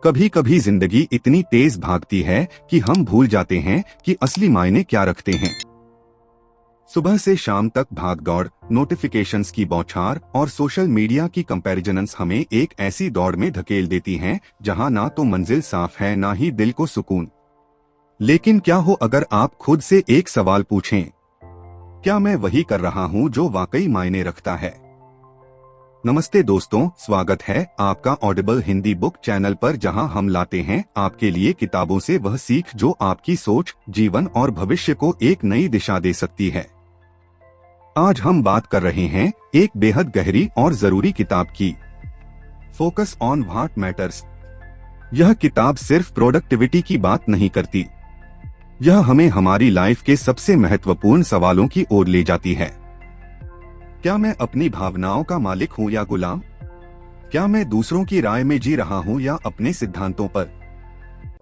कभी कभी जिंदगी इतनी तेज भागती है कि हम भूल जाते हैं कि असली मायने क्या रखते हैं। सुबह से शाम तक भागदौड़, नोटिफिकेशंस की बौछार और सोशल मीडिया की कंपैरिजन्स हमें एक ऐसी दौड़ में धकेल देती हैं जहां ना तो मंजिल साफ है ना ही दिल को सुकून। लेकिन क्या हो अगर आप खुद से एक सवाल पूछें, क्या मैं वही कर रहा हूं जो वाकई मायने रखता है? नमस्ते दोस्तों, स्वागत है आपका ऑडिबल हिंदी बुक चैनल पर, जहां हम लाते हैं आपके लिए किताबों से वह सीख जो आपकी सोच, जीवन और भविष्य को एक नई दिशा दे सकती है। आज हम बात कर रहे हैं एक बेहद गहरी और जरूरी किताब की, फोकस ऑन व्हाट मैटर्स। यह किताब सिर्फ प्रोडक्टिविटी की बात नहीं करती, यह हमें हमारी लाइफ के सबसे महत्वपूर्ण सवालों की ओर ले जाती है। क्या मैं अपनी भावनाओं का मालिक हूं या गुलाम? क्या मैं दूसरों की राय में जी रहा हूं या अपने सिद्धांतों पर?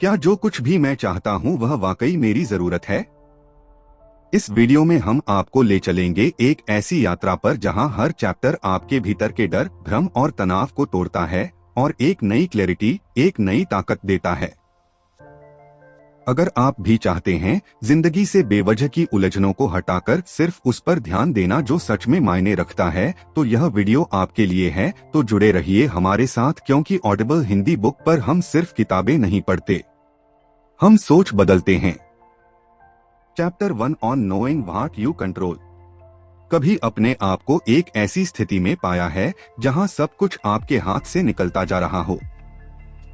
क्या जो कुछ भी मैं चाहता हूं वह वाकई मेरी जरूरत है? इस वीडियो में हम आपको ले चलेंगे एक ऐसी यात्रा पर जहां हर चैप्टर आपके भीतर के डर, भ्रम और तनाव को तोड़ता है और एक नई क्लैरिटी, एक नई ताकत देता है। अगर आप भी चाहते हैं जिंदगी से बेवजह की उलझनों को हटाकर सिर्फ उस पर ध्यान देना जो सच में मायने रखता है, तो यह वीडियो आपके लिए है। तो जुड़े रहिए हमारे साथ, क्योंकि ऑडिबल हिंदी बुक पर हम सिर्फ किताबें नहीं पढ़ते, हम सोच बदलते हैं। Chapter 1 on knowing what you control. कभी अपने आप को एक ऐसी स्थिति में पाया है जहां सब कुछ आपके हाथ से निकलता जा रहा हो,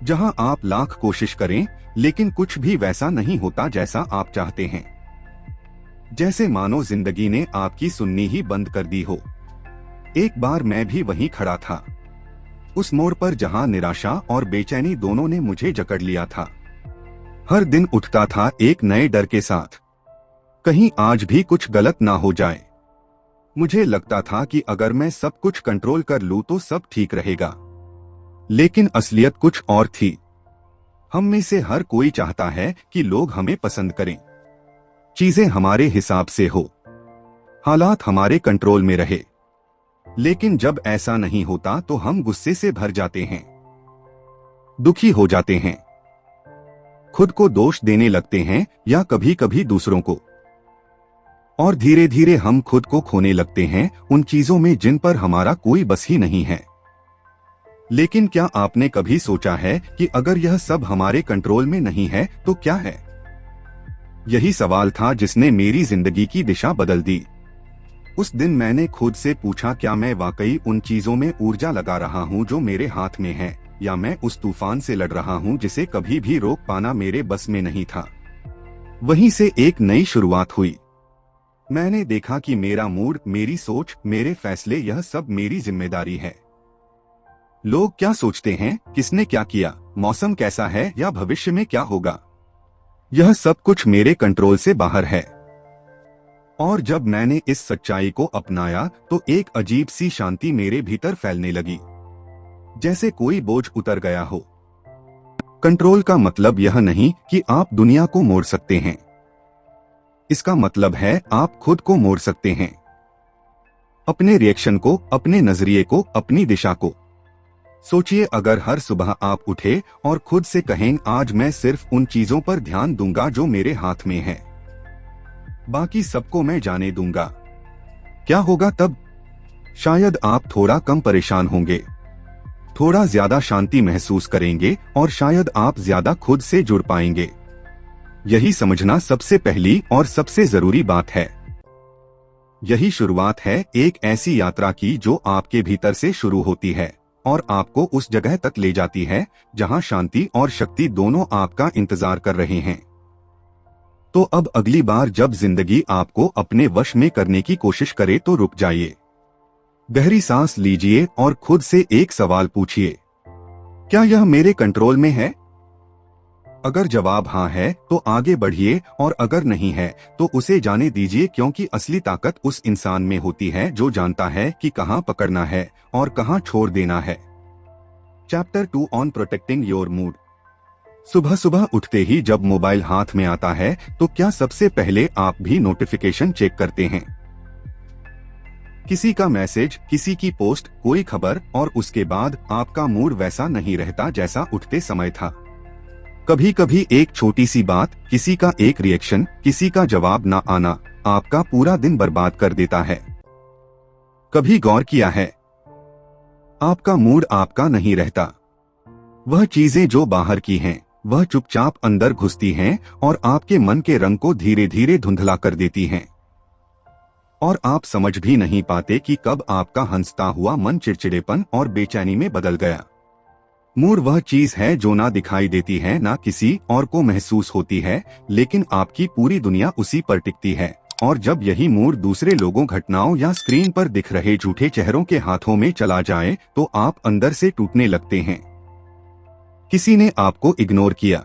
जहां आप लाख कोशिश करें लेकिन कुछ भी वैसा नहीं होता जैसा आप चाहते हैं? जैसे मानो जिंदगी ने आपकी सुननी ही बंद कर दी हो। एक बार मैं भी वहीं खड़ा था, उस मोड़ पर जहां निराशा और बेचैनी दोनों ने मुझे जकड़ लिया था। हर दिन उठता था एक नए डर के साथ, कहीं आज भी कुछ गलत ना हो जाए। मुझे लगता था कि अगर मैं सब कुछ कंट्रोल कर लूं तो सब ठीक रहेगा, लेकिन असलियत कुछ और थी। हम में से हर कोई चाहता है कि लोग हमें पसंद करें, चीजें हमारे हिसाब से हो, हालात हमारे कंट्रोल में रहे। लेकिन जब ऐसा नहीं होता तो हम गुस्से से भर जाते हैं, दुखी हो जाते हैं, खुद को दोष देने लगते हैं या कभी कभी दूसरों को, और धीरे धीरे हम खुद को खोने लगते हैं उन चीजों में जिन पर हमारा कोई बस ही नहीं है। लेकिन क्या आपने कभी सोचा है कि अगर यह सब हमारे कंट्रोल में नहीं है तो क्या है? यही सवाल था जिसने मेरी जिंदगी की दिशा बदल दी। उस दिन मैंने खुद से पूछा, क्या मैं वाकई उन चीजों में ऊर्जा लगा रहा हूं जो मेरे हाथ में है, या मैं उस तूफान से लड़ रहा हूं जिसे कभी भी रोक पाना मेरे बस में नहीं था? वहीं से एक नई शुरुआत हुई। मैंने देखा कि मेरा मूड, मेरी सोच, मेरे फैसले, यह सब मेरी जिम्मेदारी है। लोग क्या सोचते हैं, किसने क्या किया, मौसम कैसा है या भविष्य में क्या होगा, यह सब कुछ मेरे कंट्रोल से बाहर है। और जब मैंने इस सच्चाई को अपनाया तो एक अजीब सी शांति मेरे भीतर फैलने लगी, जैसे कोई बोझ उतर गया हो। कंट्रोल का मतलब यह नहीं कि आप दुनिया को मोड़ सकते हैं, इसका मतलब है आप खुद को मोड़ सकते हैं, अपने रिएक्शन को, अपने नजरिए को, अपनी दिशा को। सोचिए, अगर हर सुबह आप उठे और खुद से कहें, आज मैं सिर्फ उन चीजों पर ध्यान दूंगा जो मेरे हाथ में है, बाकी सबको मैं जाने दूंगा, क्या होगा तब? शायद आप थोड़ा कम परेशान होंगे, थोड़ा ज्यादा शांति महसूस करेंगे और शायद आप ज्यादा खुद से जुड़ पाएंगे। यही समझना सबसे पहली और सबसे जरूरी बात है। यही शुरुआत है एक ऐसी यात्रा की जो आपके भीतर से शुरू होती है और आपको उस जगह तक ले जाती है जहां शांति और शक्ति दोनों आपका इंतजार कर रहे हैं। तो अब अगली बार जब जिंदगी आपको अपने वश में करने की कोशिश करे तो रुक जाइए, गहरी सांस लीजिए और खुद से एक सवाल पूछिए, क्या यह मेरे कंट्रोल में है? अगर जवाब हाँ है तो आगे बढ़िए, और अगर नहीं है तो उसे जाने दीजिए, क्योंकि असली ताकत उस इंसान में होती है जो जानता है कि कहाँ पकड़ना है और कहाँ छोड़ देना है। Chapter 2 on protecting your mood. सुबह सुबह उठते ही जब मोबाइल हाथ में आता है तो क्या सबसे पहले आप भी नोटिफिकेशन चेक करते हैं? किसी का मैसेज, किसी की पोस्ट, कोई खबर, और उसके बाद आपका मूड वैसा नहीं रहता जैसा उठते समय था। कभी कभी एक छोटी सी बात, किसी का एक रिएक्शन, किसी का जवाब ना आना आपका पूरा दिन बर्बाद कर देता है। कभी गौर किया है, आपका मूड आपका नहीं रहता। वह चीजें जो बाहर की हैं, वह चुपचाप अंदर घुसती हैं और आपके मन के रंग को धीरे धीरे धुंधला कर देती हैं। और आप समझ भी नहीं पाते कि कब आपका हंसता हुआ मन चिड़चिड़ेपन और बेचैनी में बदल गया। मूड वह चीज है जो ना दिखाई देती है, ना किसी और को महसूस होती है, लेकिन आपकी पूरी दुनिया उसी पर टिकती है। और जब यही मूड दूसरे लोगों, घटनाओं या स्क्रीन पर दिख रहे झूठे चेहरों के हाथों में चला जाए तो आप अंदर से टूटने लगते हैं। किसी ने आपको इग्नोर किया,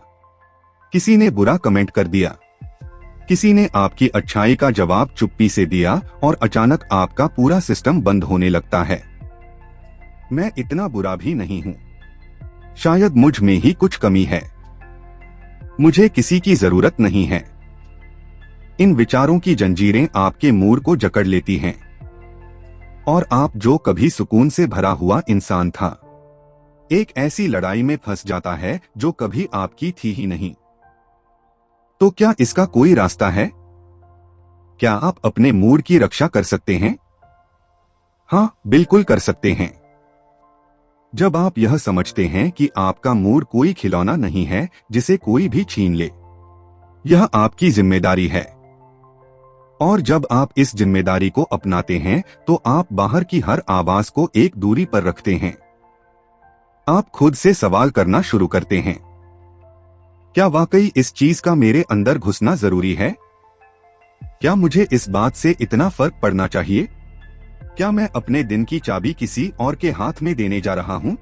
किसी ने बुरा कमेंट कर दिया, किसी ने आपकी अच्छाई का जवाब चुप्पी से दिया और अचानक आपका पूरा सिस्टम बंद होने लगता है। मैं इतना बुरा भी नहीं हूँ, शायद मुझ में ही कुछ कमी है, मुझे किसी की जरूरत नहीं है। इन विचारों की जंजीरें आपके मूड को जकड़ लेती हैं और आप जो कभी सुकून से भरा हुआ इंसान था, एक ऐसी लड़ाई में फंस जाता है जो कभी आपकी थी ही नहीं। तो क्या इसका कोई रास्ता है? क्या आप अपने मूड की रक्षा कर सकते हैं? हाँ, बिल्कुल कर सकते हैं। जब आप यह समझते हैं कि आपका मूड कोई खिलौना नहीं है जिसे कोई भी छीन ले, यह आपकी जिम्मेदारी है। और जब आप इस जिम्मेदारी को अपनाते हैं तो आप बाहर की हर आवाज को एक दूरी पर रखते हैं। आप खुद से सवाल करना शुरू करते हैं, क्या वाकई इस चीज का मेरे अंदर घुसना जरूरी है? क्या मुझे इस बात से इतना फर्क पड़ना चाहिए? क्या मैं अपने दिन की चाबी किसी और के हाथ में देने जा रहा हूं?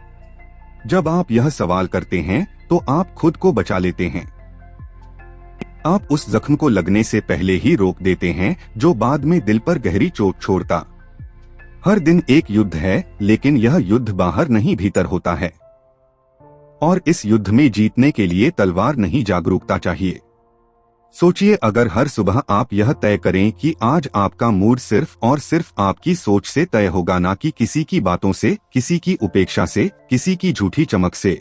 जब आप यह सवाल करते हैं तो आप खुद को बचा लेते हैं। आप उस जख्म को लगने से पहले ही रोक देते हैं जो बाद में दिल पर गहरी चोट छोड़ता। हर दिन एक युद्ध है, लेकिन यह युद्ध बाहर नहीं भीतर होता है। और इस युद्ध में जीतने के लिए तलवार नहीं, जागरूकता चाहिए। सोचिए, अगर हर सुबह आप यह तय करें कि आज आपका मूड सिर्फ और सिर्फ आपकी सोच से तय होगा, ना कि किसी की बातों से, किसी की उपेक्षा से, किसी की झूठी चमक से,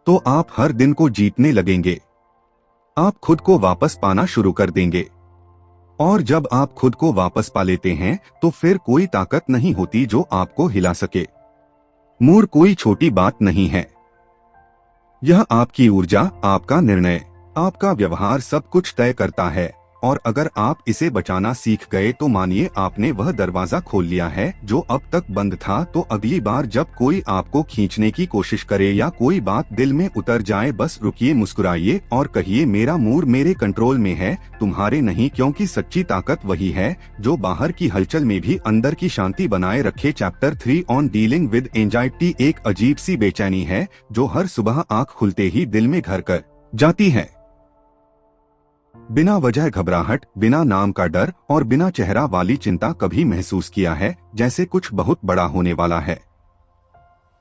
तो आप हर दिन को जीतने लगेंगे। आप खुद को वापस पाना शुरू कर देंगे। और जब आप खुद को वापस पा लेते हैं तो फिर कोई ताकत नहीं होती जो आपको हिला सके। मूड कोई छोटी बात नहीं है, यह आपकी ऊर्जा, आपका निर्णय, आपका व्यवहार सब कुछ तय करता है। और अगर आप इसे बचाना सीख गए तो मानिए आपने वह दरवाजा खोल लिया है जो अब तक बंद था। तो अगली बार जब कोई आपको खींचने की कोशिश करे या कोई बात दिल में उतर जाए, बस रुकिए, मुस्कुराइए और कहिए, मेरा मूड मेरे कंट्रोल में है, तुम्हारे नहीं। क्योंकि सच्ची ताकत वही है जो बाहर की हलचल में भी अंदर की शांति बनाए रखे। Chapter 3 on dealing with anxiety. एक अजीब सी बेचैनी है जो हर सुबह आँख खुलते ही दिल में घर कर जाती है। बिना वजह घबराहट, बिना नाम का डर और बिना चेहरा वाली चिंता। कभी महसूस किया है जैसे कुछ बहुत बड़ा होने वाला है,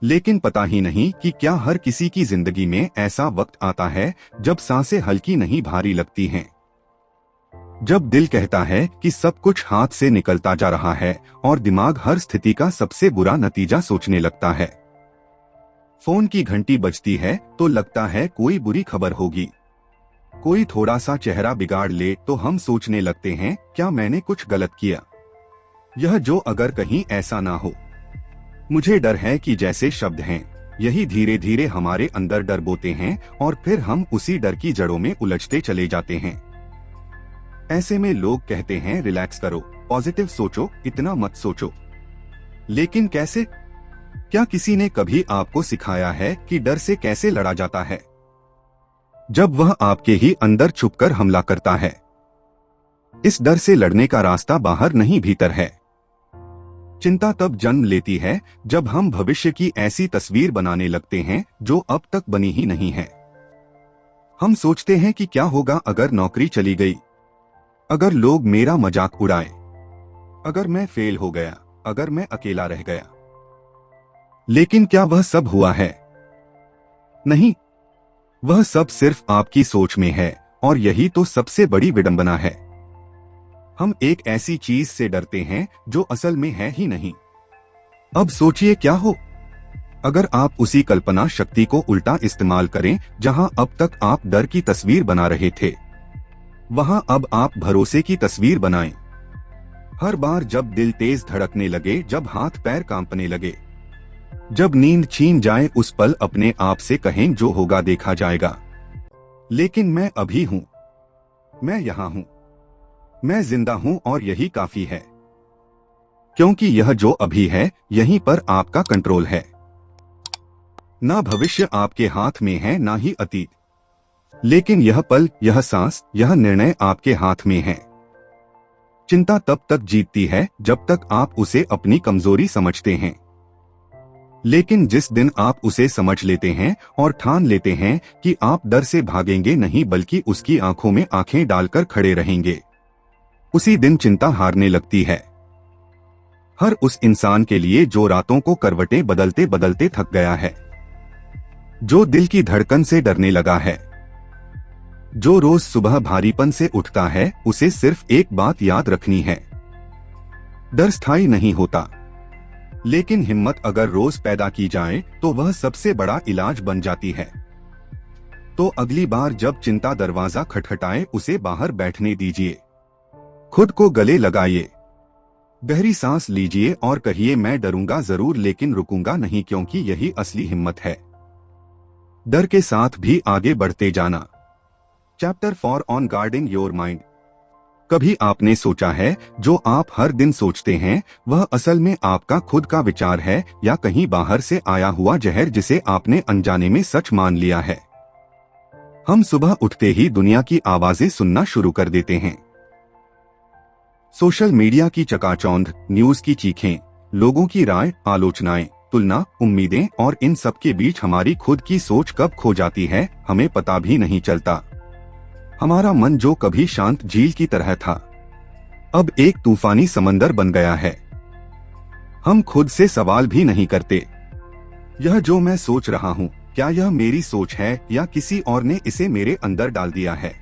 लेकिन पता ही नहीं कि क्या हर किसी की जिंदगी में ऐसा वक्त आता है जब सांसें हल्की नहीं भारी लगती हैं, जब दिल कहता है कि सब कुछ हाथ से निकलता जा रहा है और दिमाग हर स्थिति का सबसे बुरा नतीजा सोचने लगता है। फोन की घंटी बजती है तो लगता है कोई बुरी खबर होगी, कोई थोड़ा सा चेहरा बिगाड़ ले तो हम सोचने लगते हैं क्या मैंने कुछ गलत किया। यह जो अगर कहीं ऐसा ना हो। मुझे डर है कि जैसे शब्द हैं, यही धीरे धीरे हमारे अंदर डर बोते हैं और फिर हम उसी डर की जड़ों में उलझते चले जाते हैं। ऐसे में लोग कहते हैं रिलैक्स करो, पॉजिटिव सोचो, इतना मत सोचो। लेकिन कैसे? क्या किसी ने कभी आपको सिखाया है कि डर से कैसे लड़ा जाता है? जब वह आपके ही अंदर छुपकर हमला करता है। इस डर से लड़ने का रास्ता बाहर नहीं भीतर है। चिंता तब जन्म लेती है जब हम भविष्य की ऐसी तस्वीर बनाने लगते हैं जो अब तक बनी ही नहीं है। हम सोचते हैं कि क्या होगा अगर नौकरी चली गई, अगर लोग मेरा मजाक उड़ाए, अगर मैं फेल हो गया, अगर मैं अकेला रह गया। लेकिन क्या वह सब हुआ है? नहीं, वह सब सिर्फ आपकी सोच में है और यही तो सबसे बड़ी विडंबना है। हम एक ऐसी चीज से डरते हैं जो असल में है ही नहीं। अब सोचिए क्या हो अगर आप उसी कल्पना शक्ति को उल्टा इस्तेमाल करें। जहां अब तक आप डर की तस्वीर बना रहे थे, वहां अब आप भरोसे की तस्वीर बनाएं। हर बार जब दिल तेज धड़कने लगे, जब हाथ पैर कांपने लगे, जब नींद छीन जाए, उस पल अपने आप से कहें जो होगा देखा जाएगा। लेकिन मैं अभी हूं, मैं यहां हूं, मैं जिंदा हूं और यही काफी है। क्योंकि यह जो अभी है यहीं पर आपका कंट्रोल है। ना भविष्य आपके हाथ में है, ना ही अतीत, लेकिन यह पल, यह सांस, यह निर्णय आपके हाथ में है। चिंता तब तक जीतती है जब तक आप उसे अपनी कमजोरी समझते हैं। लेकिन जिस दिन आप उसे समझ लेते हैं और ठान लेते हैं कि आप डर से भागेंगे नहीं बल्कि उसकी आंखों में आंखें डालकर खड़े रहेंगे, उसी दिन चिंता हारने लगती है। हर उस इंसान के लिए जो रातों को करवटें बदलते बदलते थक गया है, जो दिल की धड़कन से डरने लगा है, जो रोज सुबह भारीपन से उठता है, उसे सिर्फ एक बात याद रखनी है, डर स्थायी नहीं होता, लेकिन हिम्मत अगर रोज पैदा की जाए तो वह सबसे बड़ा इलाज बन जाती है। तो अगली बार जब चिंता दरवाजा खटखटाए, उसे बाहर बैठने दीजिए, खुद को गले लगाइए, गहरी सांस लीजिए और कहिए मैं डरूंगा जरूर लेकिन रुकूंगा नहीं, क्योंकि यही असली हिम्मत है। डर के साथ भी आगे बढ़ते जाना। Chapter 4 on guarding your mind. कभी आपने सोचा है जो आप हर दिन सोचते हैं वह असल में आपका खुद का विचार है या कहीं बाहर से आया हुआ जहर जिसे आपने अनजाने में सच मान लिया है? हम सुबह उठते ही दुनिया की आवाजें सुनना शुरू कर देते हैं। सोशल मीडिया की चकाचौंध, न्यूज की चीखें, लोगों की राय, आलोचनाएं, तुलना, उम्मीदें, और इन सब के बीच हमारी खुद की सोच कब खो जाती है हमें पता भी नहीं चलता। हमारा मन जो कभी शांत झील की तरह था, अब एक तूफानी समंदर बन गया है। हम खुद से सवाल भी नहीं करते, यह जो मैं सोच रहा हूँ क्या यह मेरी सोच है या किसी और ने इसे मेरे अंदर डाल दिया है?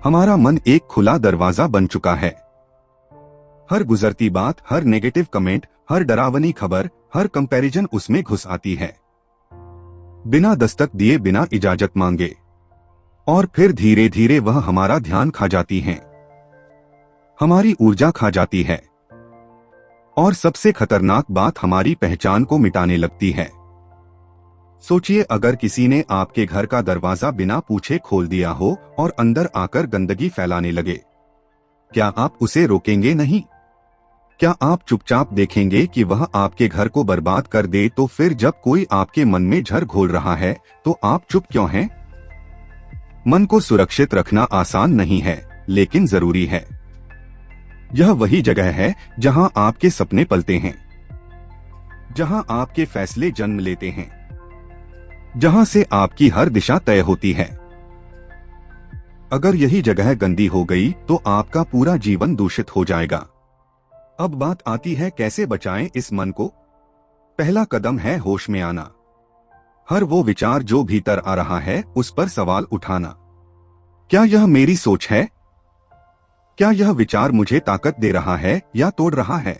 हमारा मन एक खुला दरवाजा बन चुका है। हर गुजरती बात, हर नेगेटिव कमेंट, हर डरावनी खबर, हर कंपैरिजन उसमें घुस आती है, बिना दस्तक दिए, बिना इजाजत मांगे, और फिर धीरे धीरे वह हमारा ध्यान खा जाती है, हमारी ऊर्जा खा जाती है, और सबसे खतरनाक बात, हमारी पहचान को मिटाने लगती है। सोचिए अगर किसी ने आपके घर का दरवाजा बिना पूछे खोल दिया हो और अंदर आकर गंदगी फैलाने लगे, क्या आप उसे रोकेंगे नहीं? क्या आप चुपचाप देखेंगे कि वह आपके घर को बर्बाद कर दे? तो फिर जब कोई आपके मन में जहर घोल रहा है तो आप चुप क्यों हैं? मन को सुरक्षित रखना आसान नहीं है, लेकिन जरूरी है। यह वही जगह है जहां आपके सपने पलते हैं, जहां आपके फैसले जन्म लेते हैं, जहां से आपकी हर दिशा तय होती है। अगर यही जगह गंदी हो गई तो आपका पूरा जीवन दूषित हो जाएगा। अब बात आती है कैसे बचाएं इस मन को। पहला कदम है होश में आना। हर वो विचार जो भीतर आ रहा है उस पर सवाल उठाना। क्या यह मेरी सोच है? क्या यह विचार मुझे ताकत दे रहा है या तोड़ रहा है?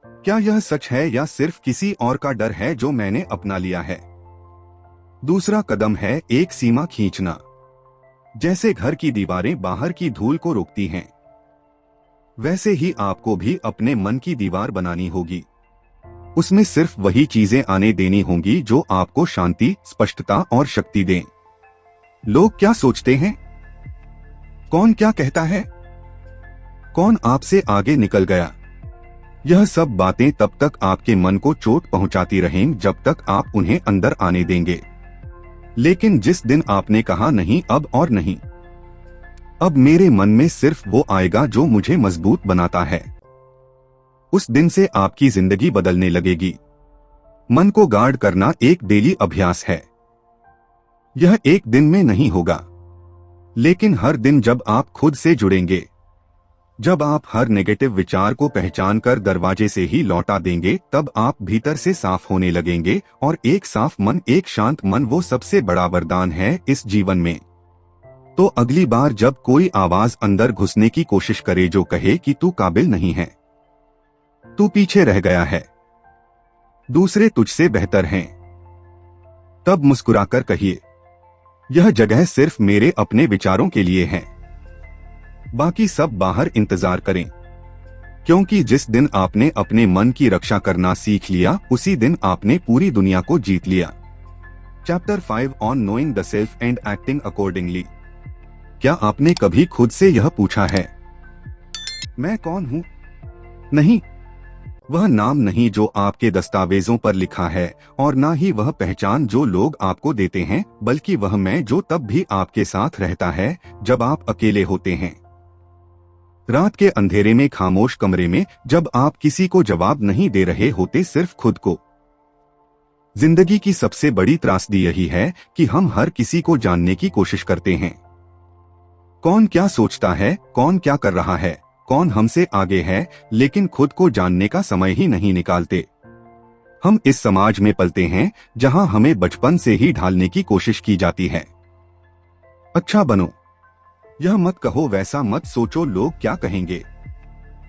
क्या यह सच है या सिर्फ किसी और का डर है जो मैंने अपना लिया है? दूसरा कदम है एक सीमा खींचना। जैसे घर की दीवारें बाहर की धूल को रोकती हैं, वैसे ही आपको भी अपने मन की दीवार बनानी होगी। उसमें सिर्फ वही चीजें आने देनी होंगी जो आपको शांति, स्पष्टता और शक्ति दें। लोग क्या सोचते हैं? कौन क्या कहता है? कौन आपसे आगे निकल गया? यह सब बातें तब तक आपके मन को चोट पहुंचाती रहेंगी जब तक आप उन्हें अंदर आने देंगे। लेकिन जिस दिन आपने कहा नहीं अब और नहीं, अब मेरे मन में सिर्फ वो आएगा जो मुझे मजबूत बनाता है, उस दिन से आपकी जिंदगी बदलने लगेगी। मन को गार्ड करना एक डेली अभ्यास है। यह एक दिन में नहीं होगा, लेकिन हर दिन जब आप खुद से जुड़ेंगे, जब आप हर नेगेटिव विचार को पहचान कर दरवाजे से ही लौटा देंगे, तब आप भीतर से साफ होने लगेंगे। और एक साफ मन, एक शांत मन वो सबसे बड़ा वरदान है इस जीवन में। तो अगली बार जब कोई आवाज अंदर घुसने की कोशिश करे जो कहे कि तू काबिल नहीं है, तू पीछे रह गया है, दूसरे तुझसे बेहतर हैं, तब मुस्कुराकर कहिए, यह जगह सिर्फ मेरे अपने विचारों के लिए है, बाकी सब बाहर इंतजार करें। क्योंकि जिस दिन आपने अपने मन की रक्षा करना सीख लिया, उसी दिन आपने पूरी दुनिया को जीत लिया। Chapter 5 on knowing the self and acting accordingly. क्या आपने कभी खुद से यह पूछा है, मैं कौन हूं? नहीं, वह नाम नहीं जो आपके दस्तावेजों पर लिखा है, और ना ही वह पहचान जो लोग आपको देते हैं, बल्कि वह मैं जो तब भी आपके साथ रहता है जब आप अकेले होते हैं। रात के अंधेरे में, खामोश कमरे में, जब आप किसी को जवाब नहीं दे रहे होते, सिर्फ खुद को। जिंदगी की सबसे बड़ी त्रासदी यही है कि हम हर किसी को जानने की कोशिश करते हैं। कौन क्या सोचता है, कौन क्या कर रहा है, कौन हमसे आगे है, लेकिन खुद को जानने का समय ही नहीं निकालते। हम इस समाज में पलते हैं जहां हमें बचपन से ही ढालने की कोशिश की जाती है। अच्छा बनो, यह मत कहो, वैसा मत सोचो, लोग क्या कहेंगे।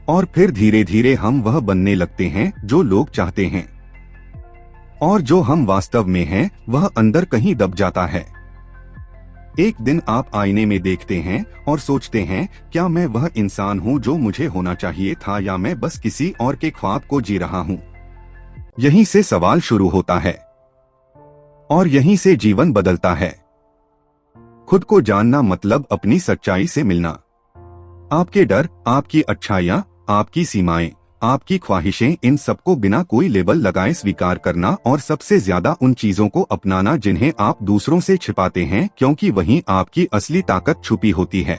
और फिर धीरे धीरे हम वह बनने लगते हैं जो लोग चाहते हैं, और जो हम वास्तव में हैं वह अंदर कहीं दब जाता है। एक दिन आप आईने में देखते हैं और सोचते हैं, क्या मैं वह इंसान हूं जो मुझे होना चाहिए था, या मैं बस किसी और के ख्वाब को जी रहा हूं? यहीं से सवाल शुरू होता है और यहीं से जीवन बदलता है। खुद को जानना मतलब अपनी सच्चाई से मिलना। आपके डर, आपकी अच्छाइयां, आपकी सीमाएं, आपकी ख्वाहिशें, इन सबको बिना कोई लेबल लगाए स्वीकार करना, और सबसे ज्यादा उन चीजों को अपनाना जिन्हें आप दूसरों से छिपाते हैं, क्योंकि वहीं आपकी असली ताकत छुपी होती है।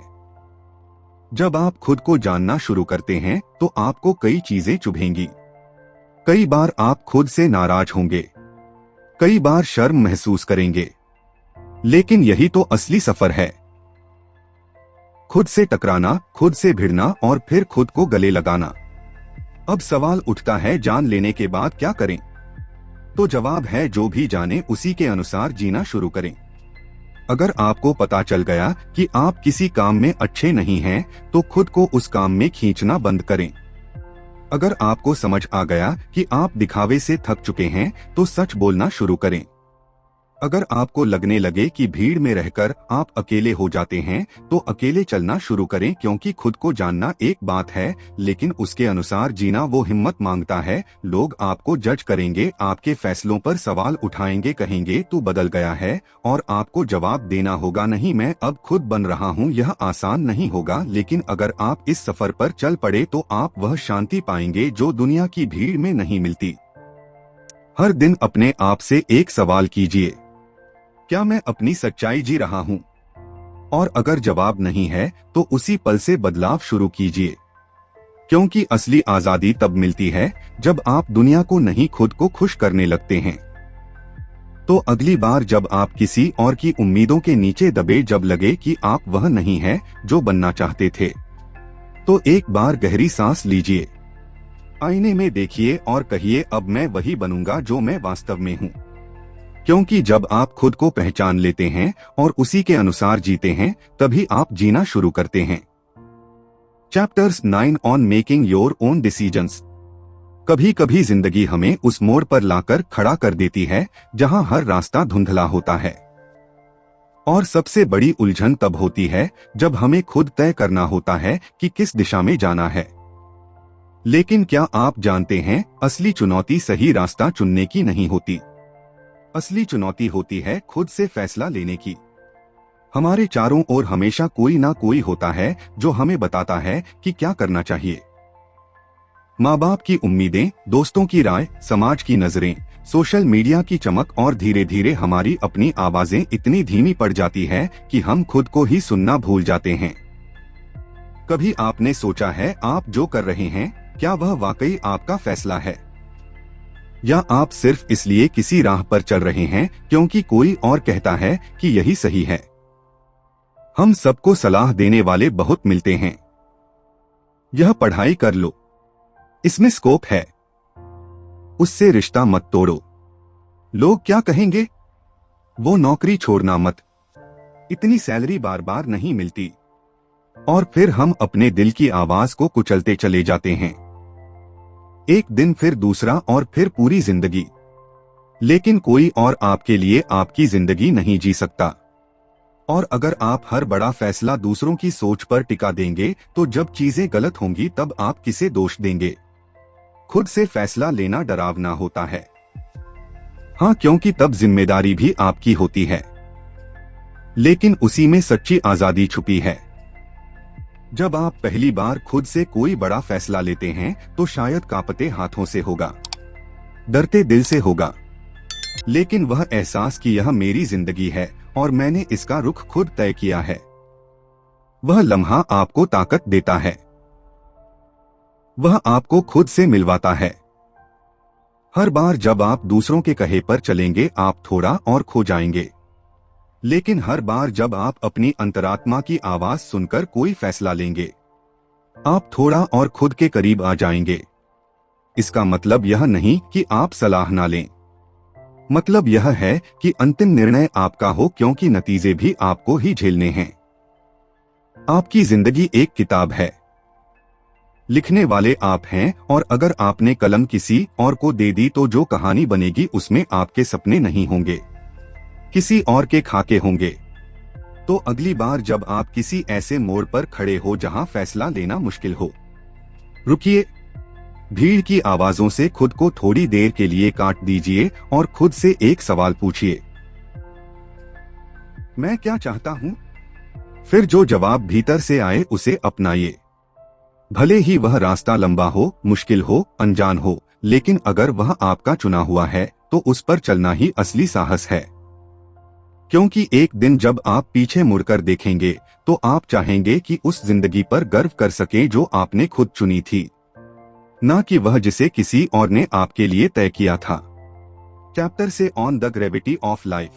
जब आप खुद को जानना शुरू करते हैं तो आपको कई चीजें चुभेंगी। कई बार आप खुद से नाराज होंगे, कई बार शर्म महसूस करेंगे, लेकिन यही तो असली सफर है। खुद से टकराना, खुद से भिड़ना, और फिर खुद को गले लगाना। अब सवाल उठता है, जान लेने के बाद क्या करें? तो जवाब है, जो भी जाने उसी के अनुसार जीना शुरू करें। अगर आपको पता चल गया कि आप किसी काम में अच्छे नहीं हैं, तो खुद को उस काम में खींचना बंद करें। अगर आपको समझ आ गया कि आप दिखावे से थक चुके हैं, तो सच बोलना शुरू करें। अगर आपको लगने लगे कि भीड़ में रहकर आप अकेले हो जाते हैं, तो अकेले चलना शुरू करें, क्योंकि खुद को जानना एक बात है, लेकिन उसके अनुसार जीना वो हिम्मत मांगता है। लोग आपको जज करेंगे, आपके फैसलों पर सवाल उठाएंगे, कहेंगे तू बदल गया है, और आपको जवाब देना होगा, नहीं, मैं अब खुद बन रहा हूँ। यह आसान नहीं होगा, लेकिन अगर आप इस सफर पर चल पड़े तो आप वह शांति पाएंगे जो दुनिया की भीड़ में नहीं मिलती। हर दिन अपने आप से एक सवाल कीजिए, क्या मैं अपनी सच्चाई जी रहा हूं? और अगर जवाब नहीं है तो उसी पल से बदलाव शुरू कीजिए, क्योंकि असली आजादी तब मिलती है जब आप दुनिया को नहीं, खुद को खुश करने लगते हैं। तो अगली बार जब आप किसी और की उम्मीदों के नीचे दबे, जब लगे कि आप वह नहीं हैं जो बनना चाहते थे, तो एक बार गहरी सांस लीजिए, आईने में देखिए और कहिए, अब मैं वही बनूंगा जो मैं वास्तव में हूं। क्योंकि जब आप खुद को पहचान लेते हैं और उसी के अनुसार जीते हैं, तभी आप जीना शुरू करते हैं। Chapters 9 on making your own decisions. कभी कभी जिंदगी हमें उस मोड़ पर लाकर खड़ा कर देती है जहां हर रास्ता धुंधला होता है, और सबसे बड़ी उलझन तब होती है जब हमें खुद तय करना होता है कि किस दिशा में जाना है। लेकिन क्या आप जानते हैं, असली चुनौती सही रास्ता चुनने की नहीं होती। असली चुनौती होती है खुद से फैसला लेने की। हमारे चारों ओर हमेशा कोई ना कोई होता है जो हमें बताता है कि क्या करना चाहिए। माँ बाप की उम्मीदें, दोस्तों की राय, समाज की नजरें, सोशल मीडिया की चमक, और धीरे धीरे हमारी अपनी आवाजें इतनी धीमी पड़ जाती है कि हम खुद को ही सुनना भूल जाते हैं। कभी आपने सोचा है, आप जो कर रहे हैं क्या वह वाकई आपका फैसला है, या आप सिर्फ इसलिए किसी राह पर चल रहे हैं क्योंकि कोई और कहता है कि यही सही है? हम सबको सलाह देने वाले बहुत मिलते हैं। यह पढ़ाई कर लो, इसमें स्कोप है, उससे रिश्ता मत तोड़ो, लोग क्या कहेंगे, वो नौकरी छोड़ना मत, इतनी सैलरी बार बार नहीं मिलती। और फिर हम अपने दिल की आवाज को कुचलते चले जाते हैं। एक दिन फिर दूसरा और फिर पूरी जिंदगी। लेकिन कोई और आपके लिए आपकी जिंदगी नहीं जी सकता। और अगर आप हर बड़ा फैसला दूसरों की सोच पर टिका देंगे तो जब चीजें गलत होंगी तब आप किसे दोष देंगे? खुद से फैसला लेना डरावना होता है। हाँ, क्योंकि तब जिम्मेदारी भी आपकी होती है। लेकिन उसी में सच्ची आजादी छुपी है। जब आप पहली बार खुद से कोई बड़ा फैसला लेते हैं तो शायद कांपते हाथों से होगा, डरते दिल से होगा, लेकिन वह एहसास कि यह मेरी जिंदगी है और मैंने इसका रुख खुद तय किया है, वह लम्हा आपको ताकत देता है। वह आपको खुद से मिलवाता है। हर बार जब आप दूसरों के कहे पर चलेंगे आप थोड़ा और खो जाएंगे, लेकिन हर बार जब आप अपनी अंतरात्मा की आवाज सुनकर कोई फैसला लेंगे आप थोड़ा और खुद के करीब आ जाएंगे। इसका मतलब यह नहीं कि आप सलाह ना लें, मतलब यह है कि अंतिम निर्णय आपका हो, क्योंकि नतीजे भी आपको ही झेलने हैं। आपकी जिंदगी एक किताब है, लिखने वाले आप हैं, और अगर आपने कलम किसी और को दे दी तो जो कहानी बनेगी उसमें आपके सपने नहीं होंगे, किसी और के खाके होंगे। तो अगली बार जब आप किसी ऐसे मोड़ पर खड़े हो जहां फैसला लेना मुश्किल हो, रुकिए, भीड़ की आवाजों से खुद को थोड़ी देर के लिए काट दीजिए और खुद से एक सवाल पूछिए, मैं क्या चाहता हूं? फिर जो जवाब भीतर से आए उसे अपनाइए। भले ही वह रास्ता लंबा हो, मुश्किल हो, अनजान हो, लेकिन अगर वह आपका चुना हुआ है तो उस पर चलना ही असली साहस है। क्योंकि एक दिन जब आप पीछे मुड़कर देखेंगे तो आप चाहेंगे कि उस जिंदगी पर गर्व कर सकें जो आपने खुद चुनी थी, ना कि वह जिसे किसी और ने आपके लिए तय किया था। चैप्टर से on the gravity of life.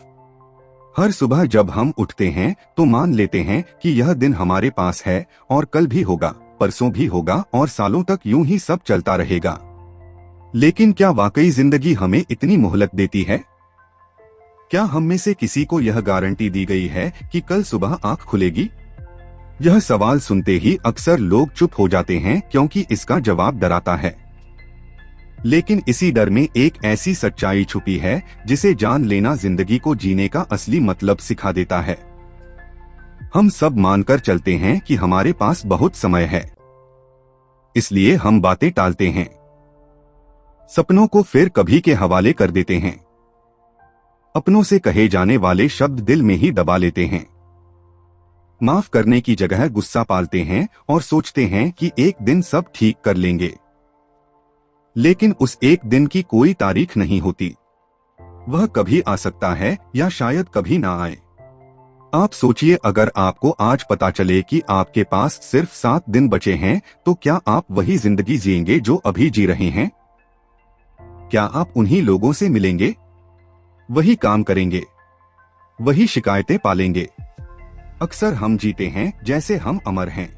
हर सुबह जब हम उठते हैं तो मान लेते हैं कि यह दिन हमारे पास है और कल भी होगा, परसों भी होगा और सालों तक यूं ही सब चलता रहेगा। लेकिन क्या वाकई जिंदगी हमें इतनी मोहलत देती है? क्या हम में से किसी को यह गारंटी दी गई है कि कल सुबह आंख खुलेगी? यह सवाल सुनते ही अक्सर लोग चुप हो जाते हैं, क्योंकि इसका जवाब डराता है। लेकिन इसी डर में एक ऐसी सच्चाई छुपी है जिसे जान लेना जिंदगी को जीने का असली मतलब सिखा देता है। हम सब मानकर चलते हैं कि हमारे पास बहुत समय है, इसलिए हम बातें टालते हैं, सपनों को फिर कभी के हवाले कर देते हैं, अपनों से कहे जाने वाले शब्द दिल में ही दबा लेते हैं, माफ करने की जगह गुस्सा पालते हैं और सोचते हैं कि एक दिन सब ठीक कर लेंगे। लेकिन उस एक दिन की कोई तारीख नहीं होती, वह कभी आ सकता है या शायद कभी ना आए। आप सोचिए, अगर आपको आज पता चले कि आपके पास सिर्फ 7 दिन बचे हैं तो क्या आप वही जिंदगी जिएंगे जो अभी जी रहे हैं? क्या आप उन्हीं लोगों से मिलेंगे, वही काम करेंगे, वही शिकायतें पालेंगे? अक्सर हम जीते हैं जैसे हम अमर हैं।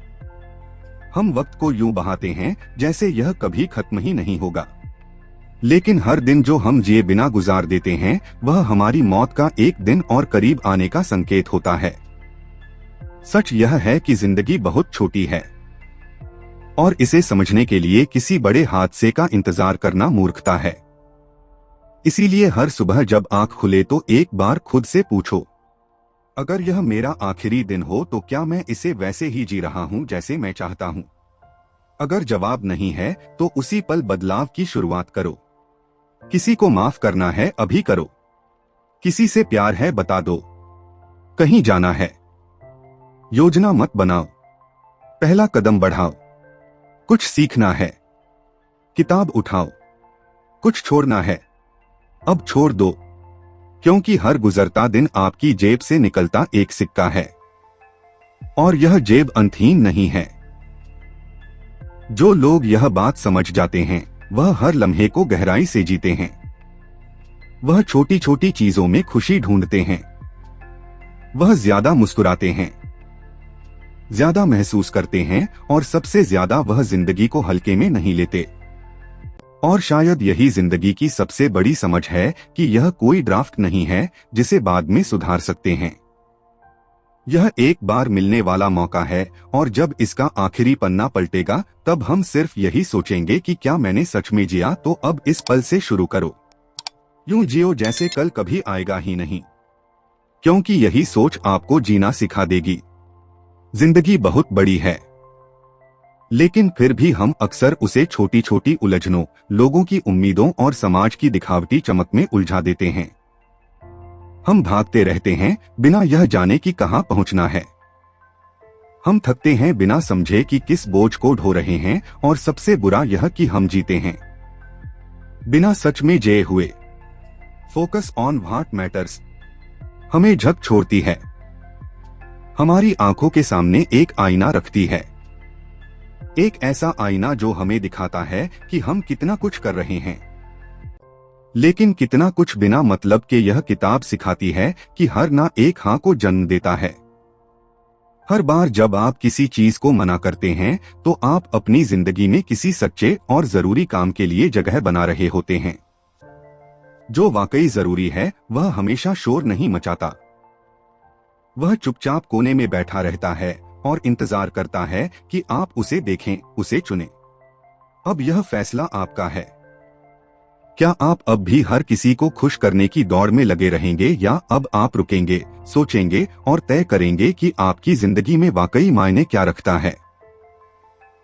हम वक्त को यूं बहाते हैं जैसे यह कभी खत्म ही नहीं होगा। लेकिन हर दिन जो हम जिए बिना गुजार देते हैं वह हमारी मौत का एक दिन और करीब आने का संकेत होता है। सच यह है कि जिंदगी बहुत छोटी है और इसे समझने के लिए किसी बड़े हादसे का इंतजार करना मूर्खता है। इसीलिए हर सुबह जब आंख खुले तो एक बार खुद से पूछो, अगर यह मेरा आखिरी दिन हो तो क्या मैं इसे वैसे ही जी रहा हूं जैसे मैं चाहता हूं? अगर जवाब नहीं है तो उसी पल बदलाव की शुरुआत करो। किसी को माफ करना है अभी करो, किसी से प्यार है बता दो, कहीं जाना है योजना मत बनाओ, पहला कदम बढ़ाओ, कुछ सीखना है किताब उठाओ, कुछ छोड़ना है अब छोड़ दो, क्योंकि हर गुजरता दिन आपकी जेब से निकलता एक सिक्का है और यह जेब अंतहीन नहीं है। जो लोग यह बात समझ जाते हैं वह हर लम्हे को गहराई से जीते हैं। वह छोटी छोटी चीजों में खुशी ढूंढते हैं, वह ज्यादा मुस्कुराते हैं, ज्यादा महसूस करते हैं और सबसे ज्यादा वह जिंदगी को हल्के में नहीं लेते। और शायद यही जिंदगी की सबसे बड़ी समझ है कि यह कोई ड्राफ्ट नहीं है जिसे बाद में सुधार सकते हैं। यह एक बार मिलने वाला मौका है और जब इसका आखिरी पन्ना पलटेगा तब हम सिर्फ यही सोचेंगे कि क्या मैंने सच में जिया, तो अब इस पल से शुरू करो। यूं जियो जैसे कल कभी आएगा ही नहीं, क्योंकि यही सोच आपको जीना सिखा देगी। जिंदगी बहुत बड़ी है, लेकिन फिर भी हम अक्सर उसे छोटी छोटी उलझनों, लोगों की उम्मीदों और समाज की दिखावटी चमक में उलझा देते हैं। हम भागते रहते हैं बिना यह जाने कि कहां पहुंचना है। हम थकते हैं बिना समझे कि किस बोझ को ढो रहे हैं, और सबसे बुरा यह कि हम जीते हैं बिना सच में जिए हुए। फोकस ऑन व्हाट मैटर्स हमें झक छोड़ती है। हमारी आंखों के सामने एक आईना रखती है, एक ऐसा आईना जो हमें दिखाता है कि हम कितना कुछ कर रहे हैं, लेकिन कितना कुछ बिना मतलब के। यह किताब सिखाती है कि हर ना एक हाँ को जन्म देता है। हर बार जब आप किसी चीज को मना करते हैं तो आप अपनी जिंदगी में किसी सच्चे और जरूरी काम के लिए जगह बना रहे होते हैं। जो वाकई जरूरी है वह हमेशा शोर नहीं मचाता, वह चुपचाप कोने में बैठा रहता है और इंतजार करता है कि आप उसे देखें, उसे चुनें। अब यह फैसला आपका है। क्या आप अब भी हर किसी को खुश करने की दौड़ में लगे रहेंगे, या अब आप रुकेंगे, सोचेंगे और तय करेंगे कि आपकी जिंदगी में वाकई मायने क्या रखता है?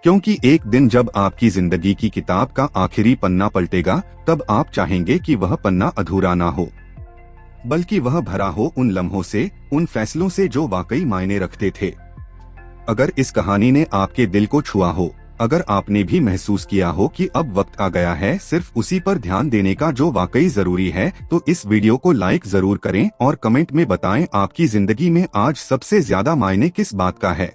क्योंकि एक दिन जब आपकी जिंदगी की किताब का आखिरी पन्ना पलटेगा तब आप चाहेंगे कि वह पन्ना अधूरा ना हो, बल्कि वह भरा हो उन लम्हों से, उन फैसलों से जो वाकई मायने रखते थे। अगर इस कहानी ने आपके दिल को छुआ हो, अगर आपने भी महसूस किया हो कि अब वक्त आ गया है सिर्फ उसी पर ध्यान देने का जो वाकई जरूरी है, तो इस वीडियो को लाइक जरूर करें और कमेंट में बताएं आपकी जिंदगी में आज सबसे ज्यादा मायने किस बात का है।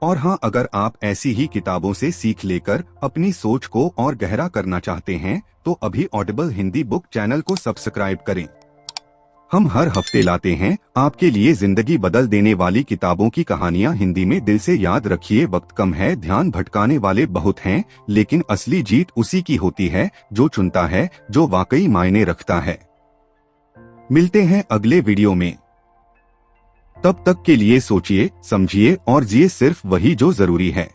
और हाँ, अगर आप ऐसी ही किताबों से सीख लेकर अपनी सोच को और गहरा करना चाहते हैं तो अभी ऑडिबल हिंदी बुक चैनल को सब्सक्राइब करें। हम हर हफ्ते लाते हैं आपके लिए जिंदगी बदल देने वाली किताबों की कहानियां हिंदी में। दिल से याद रखिए, वक्त कम है, ध्यान भटकाने वाले बहुत हैं, लेकिन असली जीत उसी की होती है जो चुनता है, जो वाकई मायने रखता है। मिलते हैं अगले वीडियो में। तब तक के लिए सोचिए, समझिए और जिए सिर्फ वही जो जरूरी है।